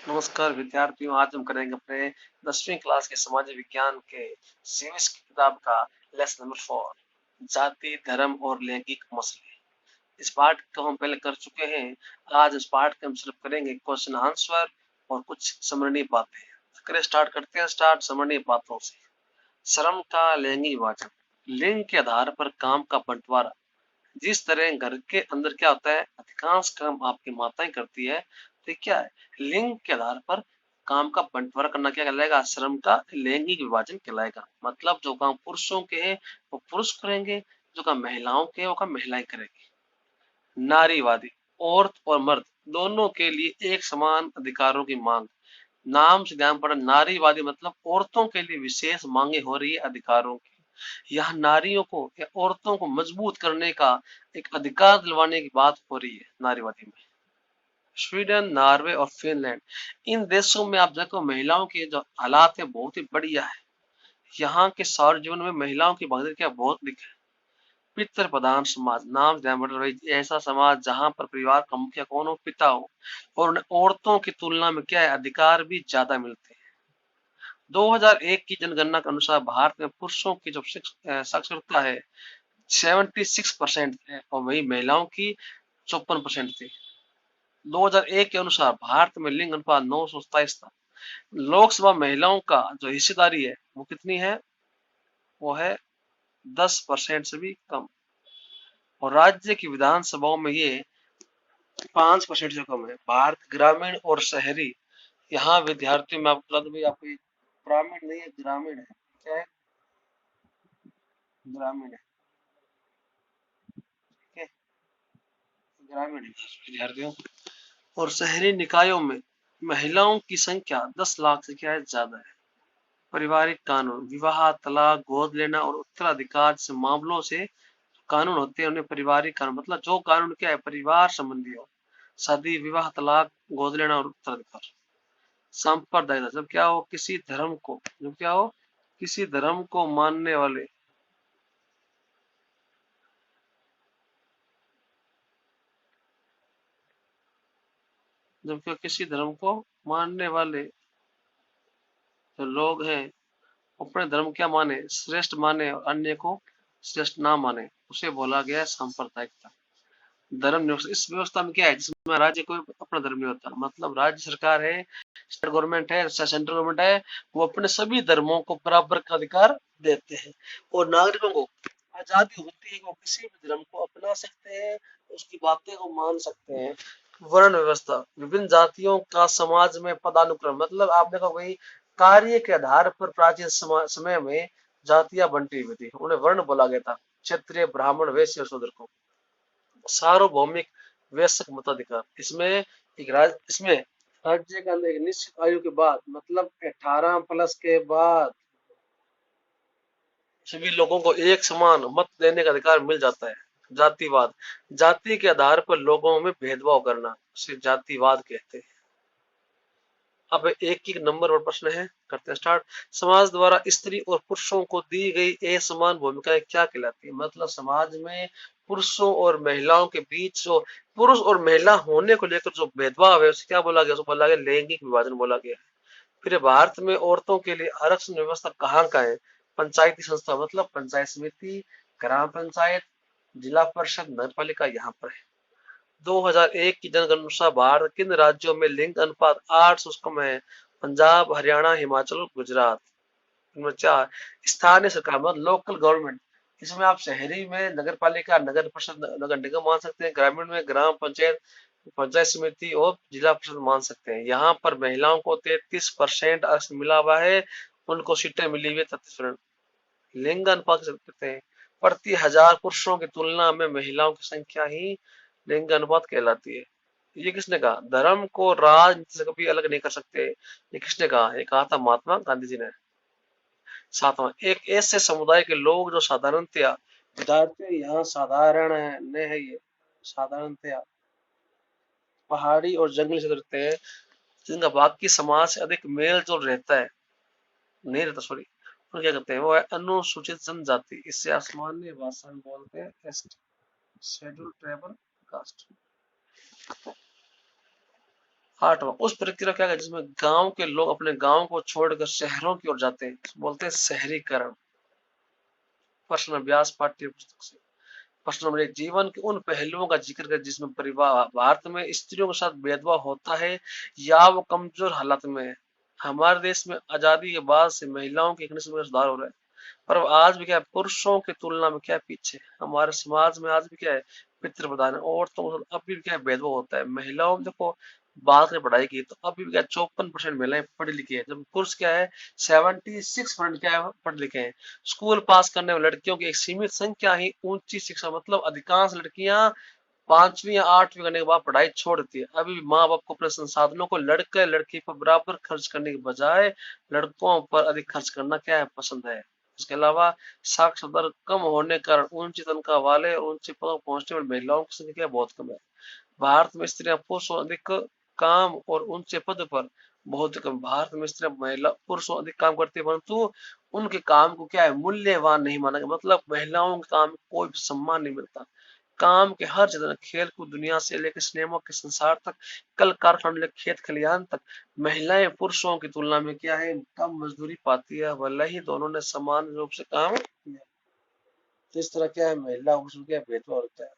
नमस्कार विद्यार्थियों, आज हम करेंगे अपने 10वीं क्लास के समाज विज्ञान के सीविक्स की किताब का लेसन नंबर 4 जाति, धर्म और लैंगिक मसले। इस पाठ को हम पहले कर चुके हैं। आज इस पाठ के हम सिर्फ करेंगे क्वेश्चन आंसर और कुछ समरणीय बातें। करें स्टार्ट करते हैं समरणीय बातों से। श्रम का लैंगिक विभाजन, लिंग के आधार पर काम का बंटवारा। जिस तरह घर के अंदर क्या होता है, अधिकांश काम आपकी माताएं करती है, तो क्या है, लिंग के आधार पर काम का बंटवारा करना क्या कहलाएगा, श्रम का लैंगिक विभाजन कहलाएगा। मतलब जो काम पुरुषों के हैं वो पुरुष करेंगे, जो काम महिलाओं के हैं वो काम महिलाएं करेंगी। नारीवादी, औरत और मर्द दोनों के लिए एक समान अधिकारों की मांग। नाम से ध्यान पड़ा, नारीवादी मतलब औरतों के लिए विशेष मांगे हो रही है अधिकारों की। यहाँ नारियों को या औरतों को मजबूत करने का, एक अधिकार दिलवाने की बात हो रही है नारीवादी में। स्वीडन, नॉर्वे और फिनलैंड, इन देशों में आप देखो महिलाओं के जो हालात है बहुत ही बढ़िया है। यहाँ के सार्वजनिक जीवन में महिलाओं की भागीदारी क्या बहुत दिख है। पितृ प्रधान समाज, नाम मतलब ऐसा समाज जहाँ पर परिवार का मुखिया कौन हो, पिता हो, और उन्हें औरतों की तुलना में क्या है, अधिकार भी ज्यादा मिलते हैं। 2001 की जनगणना के अनुसार भारत में पुरुषों की जो साक्षरता है 76% है और वही महिलाओं की 54% थी। 2001 के अनुसार भारत में लिंग अनुपात 927 था। लोकसभा महिलाओं का जो हिस्सेदारी है वो कितनी है, वो है 10% से भी कम। और राज्य की विधानसभाओं में ये 5% से कम है। भारत ग्रामीण और शहरी, यहाँ विद्यार्थियों में आपको बता दूं भाई, आपको ग्रामीण नहीं है, ग्रामीण है। क्या है, ग्रामीण है। ठीक है, ग्रामीण है विद्यार्थियों। और शहरी निकायों में महिलाओं की संख्या 10 लाख से क्या है, ज्यादा है। पारिवारिक कानून, विवाह, तलाक, गोद लेना और उत्तराधिकार से मामलों से कानून होते हैं, उन्हें पारिवारिक कानून मतलब जो कानून क्या है, परिवार संबंधी हो। शादी, विवाह, तलाक, गोद लेना और उत्तराधिकार। सांप्रदायिकता, जब क्या हो, किसी धर्म को, जब क्या हो, किसी धर्म को मानने वाले, जब क्या किसी धर्म को मानने वाले जो लोग हैं अपने धर्म क्या माने, श्रेष्ठ माने, और अन्य को श्रेष्ठ ना माने, उसे बोला गया है सांप्रदायिकता। धर्म निरपेक्ष, इस व्यवस्था में क्या है, जिसमें राज्य कोई अपना धर्म नहीं होता। मतलब राज्य सरकार है, स्टेट गवर्नमेंट है, सेंट्रल गवर्नमेंट है, वो अपने सभी धर्मों को बराबर का अधिकार देते हैं और नागरिकों को आजादी होती है कि वो किसी भी धर्म को अपना सकते हैं, उसकी बातें को मान सकते हैं। वर्ण व्यवस्था, विभिन्न जातियों का समाज में पदानुक्रम, मतलब आप देखो भाई, कार्य के आधार पर प्राचीन समय में जातियां बंटी हुई थी, उन्हें वर्ण बोला गया था। क्षत्रिय, ब्राह्मण, वैश्य और शूद्र को। सार्वभौमिक वयस्क मताधिकार, इसमें राज्य के अंदर एक निश्चित आयु के बाद, मतलब 18 प्लस के बाद सभी लोगों को एक समान मत देने का अधिकार मिल जाता है। जातिवाद, जाति के आधार पर लोगों में भेदभाव करना उसे जातिवाद कहते हैं। अब एक एक नंबर और प्रश्न है, करते हैं स्टार्ट। समाज द्वारा स्त्री और पुरुषों को दी गई असमान भूमिकाएं क्या कहलाती है। मतलब समाज में पुरुषों और महिलाओं के बीच जो पुरुष और महिला होने को लेकर जो भेदभाव है उसे क्या बोला गया, उसको बोला गया लैंगिक विभाजन बोला गया। फिर भारत में औरतों के लिए आरक्षण व्यवस्था कहाँ का है, पंचायती संस्था मतलब पंचायत समिति, ग्राम पंचायत, जिला परिषद, नगर पालिका, यहाँ पर है। 2001 की जनगणना अनुसार भारत किन राज्यों में लिंग अनुपात 8 से कम है। पंजाब, हरियाणा, हिमाचल, गुजरात। नंबर 4, स्थानीय सरकार मतलब लोकल गवर्नमेंट, इसमें आप शहरी में नगर पालिका, नगर परिषद, नगर निगम मान सकते हैं। ग्रामीण में ग्राम पंचायत, पंचायत समिति और जिला परिषद मान सकते हैं। यहाँ पर महिलाओं को 33% आरक्षण मिला हुआ है, उनको सीटें मिली हुई है 33%। लिंग अनुपात कहते हैं, प्रति हजार पुरुषों की तुलना में महिलाओं की संख्या ही लिंग अनुपात कहलाती है। ये किसने कहा, धर्म को राजनीति से कभी अलग नहीं कर सकते, ये किसने कहा, ये कहा था महात्मा गांधी जी ने। सातवां, एक ऐसे समुदाय के लोग जो साधारणतया, विद्यार्थी यहाँ साधारण है ये साधारणतया पहाड़ी और जंगली क्षेत्र रहते हैं, जिनका बाकी समाज से अधिक मेल जोल रहता है, नहीं रहता सॉरी, और क्या कहते हैं, वो है अनुसूचित जनजाति। इससे आसमान्य भाषा में बोलते हैं शेड्यूल ट्राइबल कास्ट। 8वां, उस प्रक्रिया क्या है जिसमें गांव के लोग अपने गांव को छोड़कर शहरों की ओर जाते हैं, बोलते हैं शहरीकरण। प्रश्न अभ्यास पाठ्य पुस्तक से। प्रश्न नंबर 1, जीवन के उन पहलुओं का जिक्र करें जिसमें परिवार भारत में स्त्रियों के साथ भेदभाव होता है या वो कमजोर हालत में है। हमारे देश में आजादी के बाद से महिलाओं के नस्ल में सुधार हो रहा है, पर आज भी क्या है पुरुषों की तुलना में क्या है पीछे। हमारे समाज में आज भी क्या है पितृ प्रधान है, औरतों को अब भी क्या है भेदभाव होता है। महिलाओं में देखो बात करें पढ़ाई की तो अभी भी क्या 54% महिलाएं पढ़ी लिखी है, जब पुरुष क्या है 76% क्या है पढ़े लिखे हैं। स्कूल पास करने वाली लड़कियों की एक सीमित संख्या ही ऊंची शिक्षा, मतलब अधिकांश लड़कियां 5वीं या 8वीं करने के बाद पढ़ाई छोड़ देती है। अभी भी माँ बाप को अपने संसाधनों को लड़के लड़की पर बराबर खर्च करने के बजाय लड़कों पर अधिक खर्च करना क्या है पसंद है। इसके अलावा साक्षरता दर कम होने के कारण ऊंची तनख्वाह वाले और ऊंचे पद पर पहुंचने वाली महिलाओं की संख्या बहुत कम है। भारत में स्त्रियां पुरुषों अधिक काम और ऊंचे पद पर बहुत कम। भारत में स्त्रियां महिला पुरुषों अधिक काम करती है, परंतु उनके काम को क्या है मूल्यवान नहीं माना गया, मतलब महिलाओं के काम को कोई सम्मान नहीं मिलता। काम के हर जगह, खेल कूद दुनिया से लेकर सिनेमा के संसार तक, कल कारखाने लेकर खेत खलिहान तक, महिलाएं पुरुषों की तुलना में क्या है कम मजदूरी पाती है, भले ही दोनों ने समान रूप से काम किया। तो इस तरह क्या है महिला पुरुष क्या भेदभाव होता है।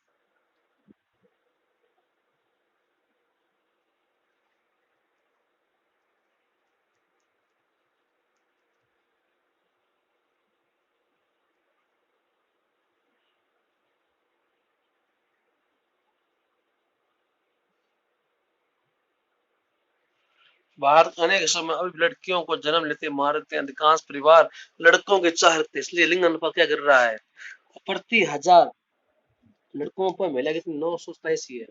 भारत के अनेक हिस्सों में अभी भी लड़कियों को जन्म लेते मार देते हैं। अधिकांश परिवार लड़कों की चाह रखते हैं, इसलिए लिंग अनुपात क्या गिर रहा है। प्रति 1000 लड़कों पर महिला कितनी 987 है।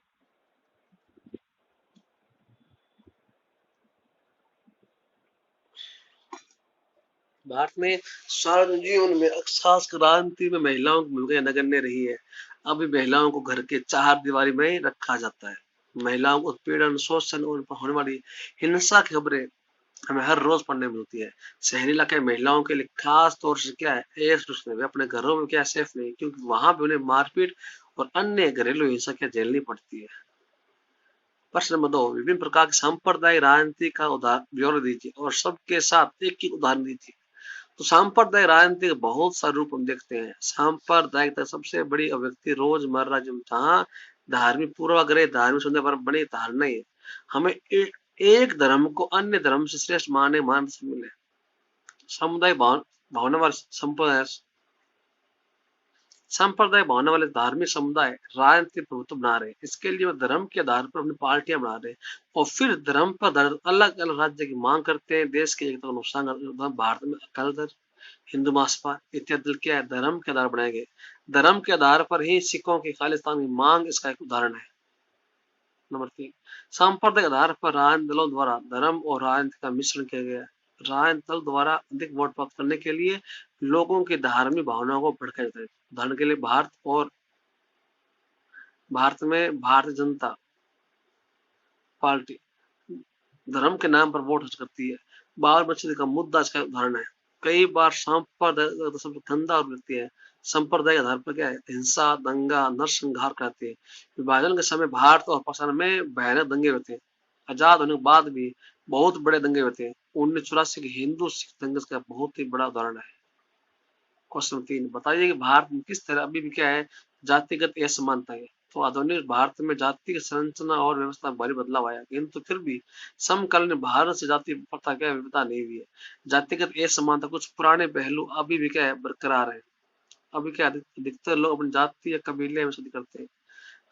भारत में सार्वजनिक जीवन में खासकर राजनीति में महिलाओं की भूमिका नगण्य रही है। अभी महिलाओं को घर के चार दीवारी में ही रखा जाता है। महिलाओं को उत्पीड़न शोषण और उन पर होने वाली हिंसा की खबरें हमें हर रोज पढ़ने में मिलती है। शहरी इलाके महिलाओं के लिए खास तौर से क्या है एक सुरक्षित वे अपने घरों में क्या सेफ नहीं, क्योंकि वहां भी उन्हें मारपीट और अन्य घरेलू हिंसा क्या झेलनी पड़ती है। प्रश्न नंबर 2, विभिन्न प्रकार के सांप्रदायिक राजनीति का ब्यौरा दीजिए और सबके साथ एक एक उदाहरण दीजिए। तो सांप्रदायिक राजनीति के बहुत सारे रूप हम देखते हैं। सांप्रदायिकता सबसे बड़ी अभिव्यक्ति रोजमर्रा जहाँ धार्मिक पूर्वाग्रह धार्मिक समुदाय पर बड़ी धारणा है। हमें एक धर्म को अन्य धर्म से श्रेष्ठ माने मान शामिल है। समुदाय भावना वाले संप्रदाय सांप्रदायिक भावना वाले धार्मिक समुदाय राजनीतिक प्रभुत्व बना रहे हैं। इसके लिए वो धर्म के आधार पर अपनी पार्टियां बना रहे हैं और फिर धर्म पर अलग अलग राज्य की मांग करते हैं, देश की एकता को नुकसान करते हैं। भारत में अकाली दल, हिंदू महासपा इत्यादि दल क्या है धर्म के आधार बनाए गए। धर्म के आधार पर ही सिखों की खालिस्तान की मांग इसका एक उदाहरण है। नंबर 3, सांप्रदायिक आधार पर राजनीतिक दलों द्वारा धर्म और राजनीति का मिश्रण किया गया है। राजनीतिक दल द्वारा अधिक वोट प्राप्त करने के लिए लोगों की धार्मिक भावनाओं को भड़काया जाता है। उदाहरण के लिए भारत में भारतीय जनता पार्टी धर्म के नाम पर वोट खर्च करती है। बाबर मस्जिद का मुद्दा इसका उदाहरण है। कई बार सांप्रदायिक सबसे गंदा और व्यक्ति है। संप्रदाय आधार पर क्या है हिंसा दंगा नरसंहार कराते हैं। विभाजन के समय भारत और पाकिस्तान में भयानक दंगे होते हैं। आजाद होने के बाद भी बहुत बड़े दंगे होते हैं। 1984 के हिंदू सिख दंगे का बहुत ही बड़ा उदाहरण है। क्वेश्चन 3, बताइए कि भारत में किस तरह अभी भी क्या है जातिगत असमानता है। तो आधुनिक भारत में जाति की संरचना और व्यवस्था में भारी बदलाव आया, किंतु फिर भी समकालीन भारत से जाति प्रथा क्या विविधता नहीं हुई है। जातिगत असमानता कुछ पुराने पहलू अभी भी क्या है बरकरार है। अभी क्या अधिकतर लोग अपनी जाति या कबीले में शादी करते हैं।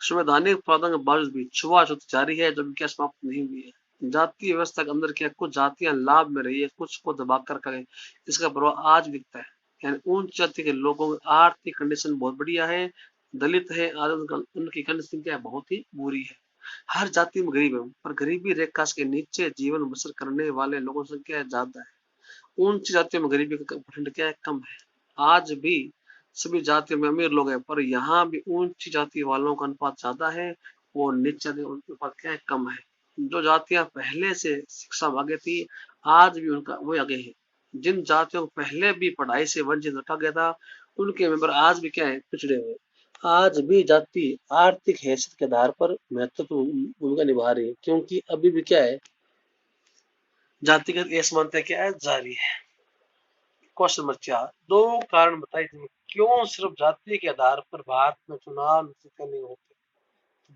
संवैधानिक प्रावधान के बावजूद भी छुआछूत जारी है, जो क्या समाप्त नहीं हुई है। जातीय व्यवस्था के अंदर क्या कुछ जातियां लाभ में रही है, कुछ को दबाकर रखा गया, इसका प्रभाव आज दिखता है। यानी उच्च जाति के लोगों की आर्थिक कंडीशन बहुत बढ़िया है, दलित है उनकी कंडीशन क्या है बहुत ही बुरी है। हर जाति में गरीब है, पर गरीबी रेखा के नीचे जीवन बसर करने वाले लोगों की संख्या ज्यादा है। ऊंची जातियों में गरीबी का परसेंट क्या है कम है। आज भी सभी जातियों में अमीर लोग हैं, पर यहाँ भी ऊंची जाति वालों का अनुपात ज्यादा है और नीचे जाति अनुपात क्या है कम है। जो जातियां पहले से शिक्षा में आगे थी आज भी उनका वो आगे है। जिन जातियों को पहले भी पढ़ाई से वंचित रखा गया था उनके मेंबर आज भी क्या है पिछड़े हुए। आज भी जाति आर्थिक हैसियत के आधार पर महत्वपूर्ण भूमिका निभा रही है, क्योंकि अभी भी क्या है, जातिगत असमानता क्या है, जारी है। क्वेश्चन नंबर 4, दो कारण बताइए जिनमें क्यों सिर्फ जाति के आधार पर भारत में चुनाव निश्चित करने होते।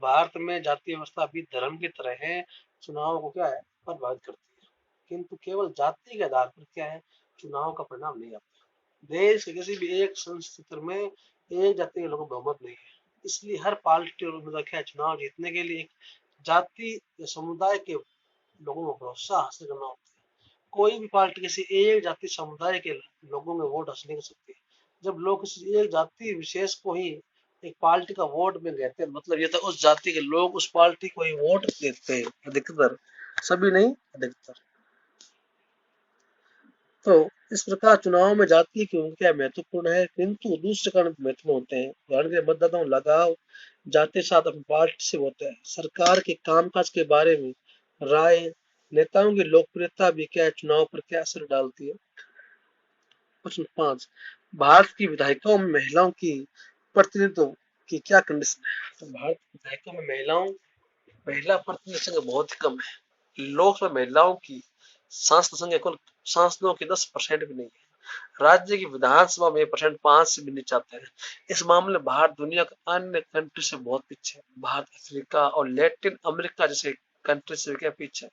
भारत में जाति व्यवस्था भी धर्म की तरह है, चुनाव को क्या है, प्रभावित करती है, किंतु केवल जाति के आधार पर क्या है, चुनाव का परिणाम नहीं आता। देश के किसी भी एक संस्कृति में एक जाति के लोगों को बहुमत नहीं है, इसलिए हर पार्टी और उम्मीदवार क्या है, चुनाव जीतने के लिए एक जाति या समुदाय के लोगों को भरोसा हासिल करना होता है। कोई भी पार्टी किसी एक जाति समुदाय के लोगों में वोट हासिल नहीं कर सकती। जब लोग किसी एक जाति विशेष को ही एक पार्टी का वोट में देते हैं, मतलब ये तो उस जाति के लोग उस पार्टी को ही वोट देते हैं, अधिकतर, सभी नहीं, अधिकतर। तो इस प्रकार चुनाव में जाति की भूमिका महत्वपूर्ण है, किंतु दूसरे कारण महत्वपूर्ण होते हैं। उदाहरण के लिए मतदाताओं लगाव जाति के साथ अपनी पार्टी से होता है। सरकार के कामकाज के बारे में राय, नेताओं की लोकप्रियता भी क्या है, चुनाव पर क्या असर डालती है। प्रश्न 5, भारत की विधायिकाओं में महिलाओं की प्रतिनिधित्व की क्या कंडीशन है। तो भारत की विधायिकाओं में महिला प्रतिनिधि संख्या बहुत ही कम है। लोकसभा महिलाओं की सांसद संख्या कुल सांसदों की 10% भी नहीं है। राज्य की विधानसभा में परसेंट 5 से भी नीचे आता है। इस मामले में भारत दुनिया के अन्य कंट्री से बहुत पीछे है। भारत अफ्रीका और लैटिन अमेरिका जैसे कंट्री से क्या पीछे है।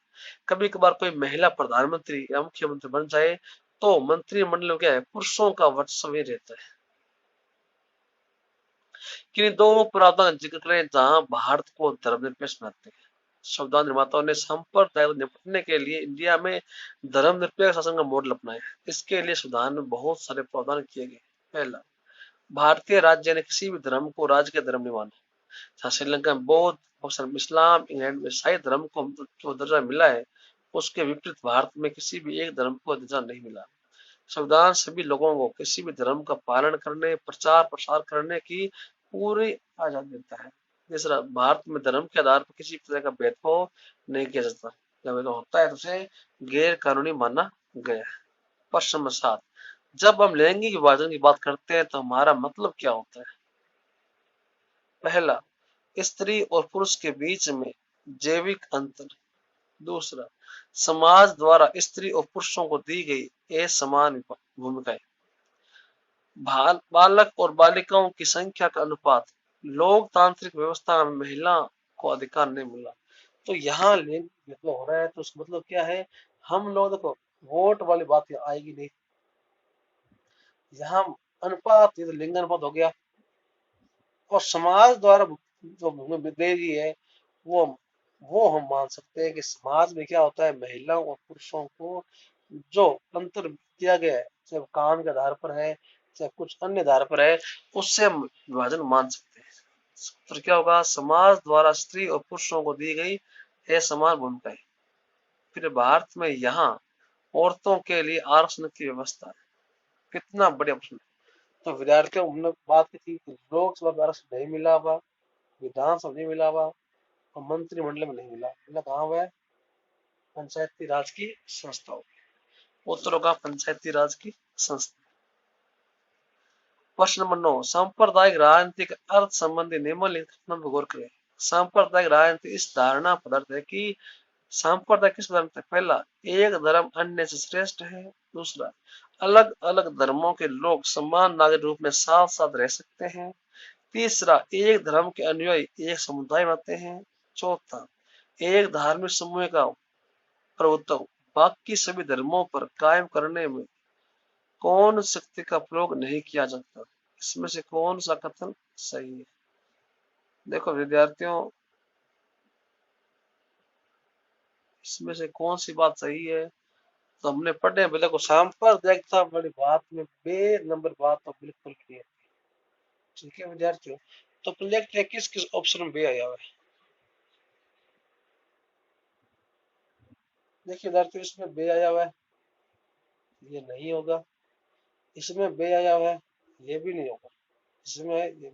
कभी कभार कोई महिला प्रधानमंत्री या मुख्यमंत्री बन जाए तो मंत्रिमंडल में क्या है, पुरुषों का वर्चस्व ही रहता है। किन्हीं दो प्रावधान का जिक्र करें जहां भारत को धर्मनिरपेक्ष बनाते हैं। संविधान निर्माताओं ने सांप्रदायिक निपटने के लिए इंडिया में धर्मनिरपेक्ष शासन का मॉडल अपनाया। इसके लिए संविधान में बहुत सारे प्रावधान किए गए। पहला, भारतीय राज्य ने किसी भी धर्म को राज्य के धर्म नहीं माना। श्रीलंका में बौद्ध, पाकिस्तान में इस्लाम, इंग्लैंड में ईसाई धर्म को जो दर्जा मिला है, उसके विपरीत भारत में किसी भी एक धर्म को दर्जा नहीं मिला। संविधान सभी लोगों को किसी भी धर्म का पालन करने, प्रचार प्रसार करने की पूरी आजादी देता है। तीसरा, भारत में धर्म के आधार पर किसी तरह का भेदभाव नहीं किया जाता। जब ऐसा होता है तो उसे गैर कानूनी माना गया है। प्रश्न नंबर 7, जब हम लैंगिक विभाजन की बात करते हैं तो हमारा मतलब क्या होता है। पहला, स्त्री और पुरुष के बीच में जैविक अंतर। दूसरा, समाज द्वारा स्त्री और पुरुषों को दी गई असमान भूमिकाएं। बालक और बालिकाओं की संख्या का अनुपात। लोकतांत्रिक व्यवस्था में महिला को अधिकार नहीं मिला। तो यहाँ लिंग भेदभाव हो रहा है, तो उसका मतलब क्या है, हम लोग देखो वोट वाली बात आएगी नहीं। यहाँ अनुपात, ये तो लिंग अनुपात हो गया। और समाज द्वारा जो भूमि दे रही है, वो वो हम मान सकते हैं कि समाज में क्या होता है, महिलाओं और पुरुषों को जो अंतर किया गया है, चाहे काम के आधार पर है, चाहे कुछ अन्य आधार पर है, उससे हम विभाजन मान सकते हैं। तो क्या होगा, समाज द्वारा स्त्री और पुरुषों को दी गई है समान भूमिकाएं। फिर भारत में यहाँ औरतों के लिए आरक्षण की व्यवस्था है। कितना बढ़िया प्रश्न। तो विद्यार्थियों, हमने बात की थी लोकसभा में आरक्षण नहीं मिला हुआ, विधानसभा नहीं मिला हुआ, और मंत्रिमंडल में नहीं मिला। मिला कहाँ हुआ है, पंचायती राज की संस्थाओं। उत्तर होगा पंचायती राज की संस्था। प्रश्न नंबर 9, सांप्रदायिक राजनीति के अर्थ संबंधी निम्नलिखित कथनों पर गौर करें। सांप्रदायिक राजनीति इस धारणा पर आधारित है कि सांप्रदायिक किस धर्म तक। पहला, एक धर्म अन्य से श्रेष्ठ है। दूसरा, अलग अलग धर्मों के लोग समान नागरिक रूप में साथ साथ रह सकते हैं। तीसरा, एक धर्म के अनुयायी एक समुदाय बनाते हैं। चौथा, एक धार्मिक समूह का प्रभुत्व बाकी सभी धर्मों पर कायम करने में कौन शक्ति का प्रयोग नहीं किया जाता। इसमें से कौन सा कथन सही है। देखो विद्यार्थियों, इसमें से कौन सी बात सही है, तो हमने पढ़े बोले को सांप्रदायिकता वाली बात में बे नंबर बात तो बिल्कुल नहीं है। ठीक है विद्यार्थियों, तो प्रोजेक्ट है किस किस ऑप्शन में बे आया हुआ है। देखिए विद्यार्थियों, इसमें बे आया हुआ है, ये नहीं होगा। इसमें बे आया हुआ है, ये भी नहीं होगा। इसमें ये भी।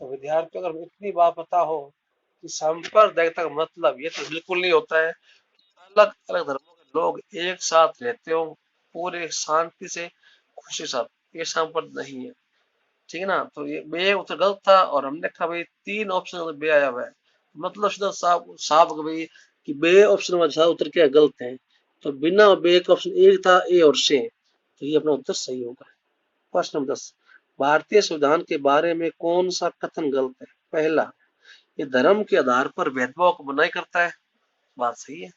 तो विद्यार्थियों, अगर इतनी बात पता हो कि सांप्रदायिकता का मतलब ये तो बिल्कुल नहीं होता है अलग अलग धर्मों के लोग एक साथ रहते हो पूरे शांति से खुशी साथ, ये सांप्रदाय नहीं है। ठीक है ना। तो ये बे उत्तर गलत था और हमने देखा भाई 3 ऑप्शन में बे आया हुआ है, मतलब सीधा साफ साफ कि भाई कि बे ऑप्शन में सारा उत्तर क्या गलत है। तो बिना बे का ऑप्शन एक था, ए और से, तो ये अपना उत्तर सही होगा। प्रश्न नंबर 10, भारतीय संविधान के बारे में कौन सा कथन गलत है? पहला, ये धर्म के आधार पर भेदभाव को मनाही करता है, बात सही है।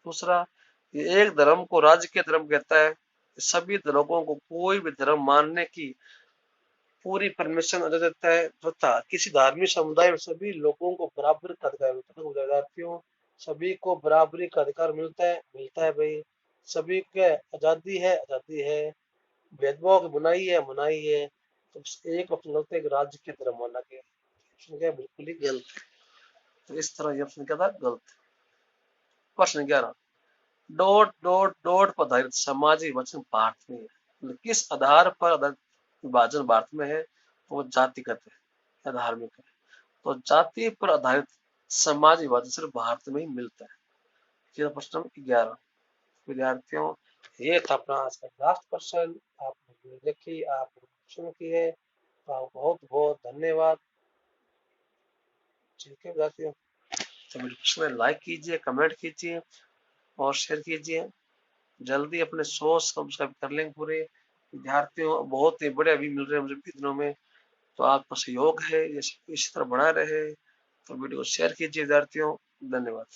दूसरा, ये एक धर्म को राज्य के धर्म कहता है, सभी लोगों को कोई भी धर्म मानने की पूरी परमिशन अदा देता है। चौथा, किसी धार्मिक समुदाय में सभी लोगों को बराबर का अधिकार मिलता है। विद्यार्थियों, सभी को बराबरी का अधिकार मिलता है भाई। सभी के आजादी है। भेदभाव की मनाही है। तो एक ऑप्शन होता है कि राज्य के धर्म माना गया, ऑप्शन क्या है? बिल्कुल ही गलत। तो इस तरह ये ऑप्शन क्या था? गलत। प्रश्न 11, डॉट डॉट डॉट पर आधारित सामाजिक विभाजन भारत में है, मतलब किस आधार पर आधारित विभाजन भारत में है? तो वो जातिगत है या धार्मिक है। तो जाति पर आधारित सामाजिक विभाजन सिर्फ भारत में ही मिलता है। ये था प्रश्न नंबर 11। विद्यार्थियों, ये था अपना आज का लास्ट क्वेश्चन। आपने देखी, आपने क्वेश्चन की है, तो आपको बहुत बहुत धन्यवाद। ठीक है विद्यार्थियों, तो वीडियो को लाइक कीजिए, कमेंट कीजिए और शेयर कीजिए। जल्दी अपने 100 सब्सक्राइब कर लेंगे पूरे। विद्यार्थियों, बहुत ही बड़े अभी मिल रहे हैं मुझे दिनों में, तो आपका सहयोग है, इसी तरह बना रहे। तो वीडियो को शेयर कीजिए विद्यार्थियों। धन्यवाद।